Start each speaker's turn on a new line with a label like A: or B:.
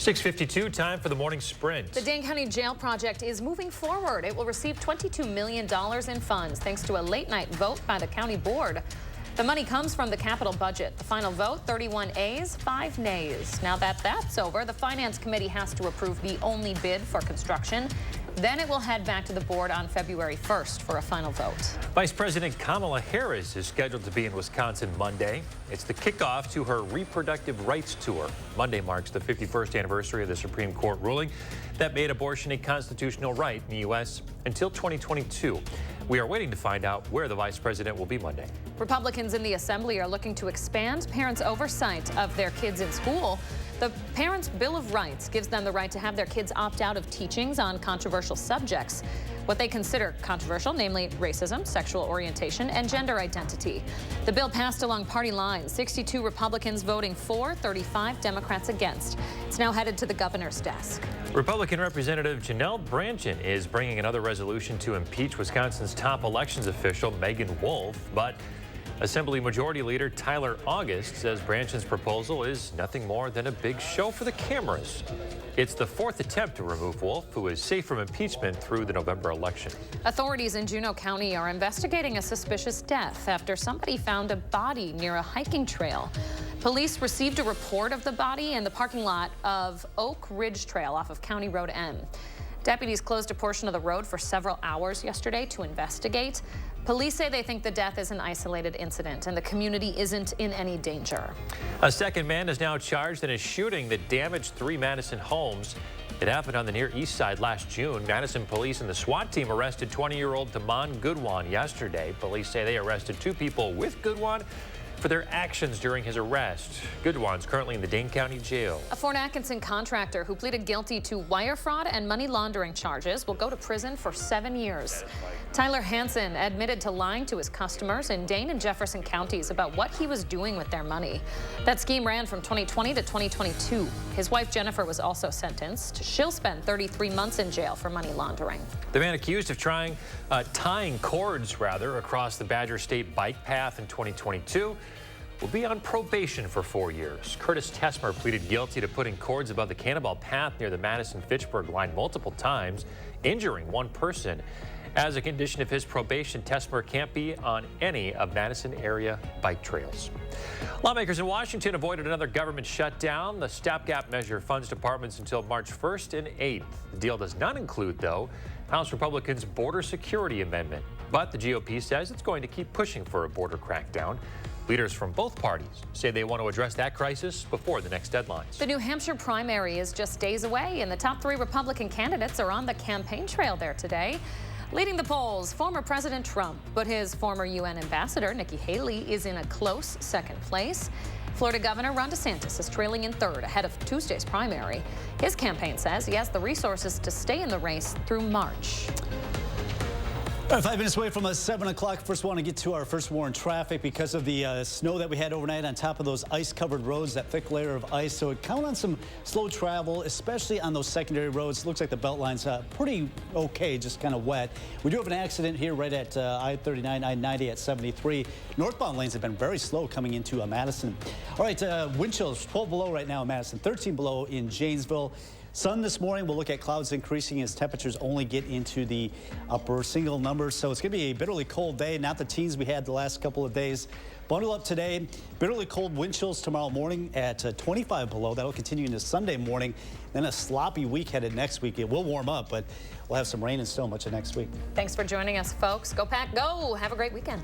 A: 6:52, time for the morning sprint.
B: The Dane County Jail project is moving forward. It will receive $22 million in funds thanks to a late-night vote by the county board. The money comes from the capital budget. The final vote, 31 ayes, 5 nays. Now that that's over, the Finance Committee has to approve the only bid for construction. Then it will head back to the board on February 1st for a final vote.
A: Vice President Kamala Harris is scheduled to be in Wisconsin Monday. It's the kickoff to her reproductive rights tour. Monday marks the 51st anniversary of the Supreme Court ruling that made abortion a constitutional right in the U.S. until 2022. We are waiting to find out where the vice president will be Monday.
B: Republicans in the Assembly are looking to expand parents' oversight of their kids in school. The Parents' Bill of Rights gives them the right to have their kids opt out of teachings on controversial subjects, what they consider controversial, namely racism, sexual orientation, and gender identity. The bill passed along party lines, 62 Republicans voting for, 35 Democrats against. It's now headed to the governor's desk.
A: Republican Representative Janelle Brandtjen is bringing another resolution to impeach Wisconsin's top elections official, Megan Wolf, but Assembly Majority Leader Tyler August says Brandtjen's proposal is nothing more than a big show for the cameras. It's the fourth attempt to remove Wolf, who is safe from impeachment through the November election.
B: Authorities in Juneau County are investigating a suspicious death after somebody found a body near a hiking trail. Police received a report of the body in the parking lot of Oak Ridge Trail off of County Road M. Deputies closed a portion of the road for several hours yesterday to investigate. Police say they think the death is an isolated incident and the community isn't in any danger.
A: A second man is now charged in a shooting that damaged 3 Madison homes. It happened on the Near East Side last June. Madison police and the SWAT team arrested 20-year-old Damon Goodwan yesterday. Police say they arrested 2 people with Goodwan for their actions during his arrest. Goodwan's currently in the Dane County Jail.
B: A Fort Atkinson contractor who pleaded guilty to wire fraud and money laundering charges will go to prison for 7 years. Tyler Hansen admitted to lying to his customers in Dane and Jefferson counties about what he was doing with their money. That scheme ran from 2020 to 2022. His wife Jennifer was also sentenced. She'll spend 33 months in jail for money laundering.
A: The man accused of tying cords across the Badger State bike path in 2022 will be on probation for 4 years. Curtis Tesmer pleaded guilty to putting cords above the Cannonball path near the Madison-Fitchburg line multiple times, injuring 1 person. As a condition of his probation, Tesmer can't be on any of Madison area bike trails. Lawmakers in Washington avoided another government shutdown. The stopgap measure funds departments until March 1st and 8th. The deal does not include, though, House Republicans' border security amendment. But the GOP says it's going to keep pushing for a border crackdown. Leaders from both parties say they want to address that crisis before the next deadlines.
B: The New Hampshire primary is just days away, and the top 3 Republican candidates are on the campaign trail there today. Leading the polls, former President Trump, but his former UN ambassador, Nikki Haley, is in a close second place. Florida Governor Ron DeSantis is trailing in third ahead of Tuesday's primary. His campaign says he has the resources to stay in the race through March.
C: All right, 5 minutes away from 7 o'clock. First, want to get to our first warning traffic because of the snow that we had overnight on top of those ice-covered roads, that thick layer of ice. So count on some slow travel, especially on those secondary roads. Looks like the belt line's pretty okay, just kind of wet. We do have an accident here right at I-39, I-90 at 73. Northbound lanes have been very slow coming into Madison. All right, wind chills 12 below right now in Madison, 13 below in Janesville. Sun this morning, we'll look at clouds increasing as temperatures only get into the upper single numbers. So it's going to be a bitterly cold day, not the teens we had the last couple of days. Bundle up today. Bitterly cold wind chills tomorrow morning at 25 below. That'll continue into Sunday morning. Then a sloppy week headed next week. It will warm up, but we'll have some rain and snow much of next week.
B: Thanks for joining us, folks. Go Pack, go. Have a great weekend.